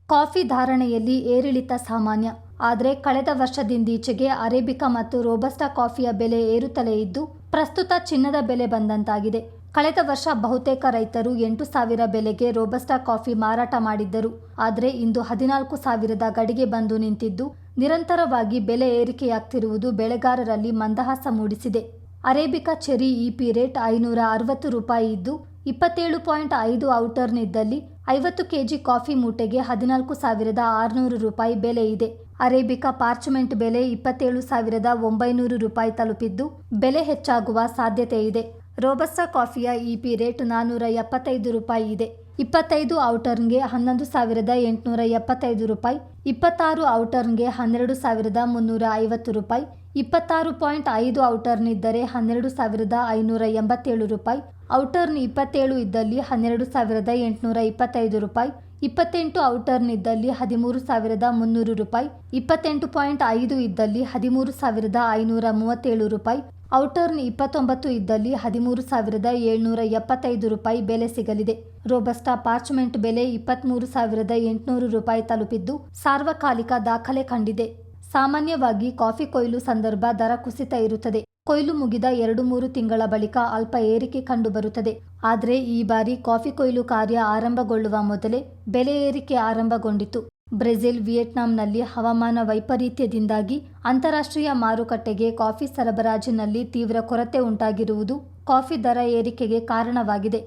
Coffee ಧಾರಣೆಯಲ್ಲಿ ಏರಿಳಿತ ಸಾಮಾನ್ಯ. ಆದರೆ ಕಳೆದ ವರ್ಷದಿಂದೀಚೆಗೆ ಅರೇಬಿಕಾ ಮತ್ತು ರೋಬಸ್ಟಾ ಕಾಫಿಯ ಬೆಲೆ ಏರುತ್ತಲೇ ಇದ್ದು, ಪ್ರಸ್ತುತ ಚಿನ್ನದ ಬೆಲೆ ಬಂದಂತಾಗಿದೆ. ಕಳೆದ ವರ್ಷ ಬಹುತೇಕ ರೈತರು 8,000 ಬೆಲೆಗೆ ರೋಬಸ್ಟಾ ಕಾಫಿ ಮಾರಾಟ ಮಾಡಿದ್ದರು. ಆದರೆ ಇಂದು 14,000 ಗಡಿಗೆ ಬಂದು ನಿಂತಿದ್ದು, ನಿರಂತರವಾಗಿ ಬೆಲೆ ಏರಿಕೆಯಾಗ್ತಿರುವುದು ಬೆಳೆಗಾರರಲ್ಲಿ ಮಂದಹಾಸ ಮೂಡಿಸಿದೆ. ಅರೇಬಿಕಾ ಚೆರಿ ಇಪಿ ರೇಟ್ ₹560 ಇದ್ದು, 27.5 ಔಟರ್ನ್ ಇದ್ದಲ್ಲಿ 50 ಕೆಜಿ ಕಾಫಿ ಮೂಟೆಗೆ ₹14,600 ಬೆಲೆ ಇದೆ. ಅರೇಬಿಕಾ ಪಾರ್ಚ್ಮೆಂಟ್ ಬೆಲೆ ₹27,900 ತಲುಪಿದ್ದು, ಬೆಲೆ ಹೆಚ್ಚಾಗುವ ಸಾಧ್ಯತೆ ಇದೆ. ರೋಬಸ್ಟಾ ಕಾಫಿಯ ಇಪಿ ರೇಟ್ ₹475 ಇದೆ. 25 ಔಟರ್ನ್ಗೆ ₹11,875, 26 ಔಟರ್ನ್ಗೆ ₹12,350, 26.5 ಔಟರ್ನ್ ಇದ್ದರೆ ₹12,587, ಔಟರ್ನ್ 27 ಇದ್ದಲ್ಲಿ ₹12,825, 28 ಔಟರ್ನ್ ಇದ್ದಲ್ಲಿ ₹13,300, 28.5 ಇದ್ದಲ್ಲಿ ₹13,537, ಔಟರ್ನ್ 29 ಇದ್ದಲ್ಲಿ ₹13,775 ಬೆಲೆ ಸಿಗಲಿದೆ. ರೋಬಸ್ಟಾ ಪಾರ್ಚ್ಮೆಂಟ್ ಬೆಲೆ ₹23,800 ತಲುಪಿದ್ದು, ಸಾರ್ವಕಾಲಿಕ ದಾಖಲೆ ಕಂಡಿದೆ. ಸಾಮಾನ್ಯವಾಗಿ ಕಾಫಿ ಕೊಯ್ಲು ಸಂದರ್ಭ ದರ ಕುಸಿತ ಇರುತ್ತದೆ. ಕೊಯ್ಲು ಮುಗಿದ 2-3 ತಿಂಗಳ ಬಳಿಕ ಅಲ್ಪ ಏರಿಕೆ ಕಂಡುಬರುತ್ತದೆ. ಆದರೆ ಈ ಬಾರಿ ಕಾಫಿ ಕೊಯ್ಲು ಕಾರ್ಯ ಆರಂಭಗೊಳ್ಳುವ ಮೊದಲೇ ಬೆಲೆ ಏರಿಕೆ ಆರಂಭಗೊಂಡಿತು. ಬ್ರೆಜಿಲ್, ವಿಯೆಟ್ನಾಂನಲ್ಲಿ ಹವಾಮಾನ ವೈಪರೀತ್ಯದಿಂದಾಗಿ ಅಂತಾರಾಷ್ಟ್ರೀಯ ಮಾರುಕಟ್ಟೆಗೆ ಕಾಫಿ ಸರಬರಾಜಿನಲ್ಲಿ ತೀವ್ರ ಕೊರತೆ ಉಂಟಾಗಿರುವುದು ಕಾಫಿ ದರ ಏರಿಕೆಗೆ ಕಾರಣವಾಗಿದೆ.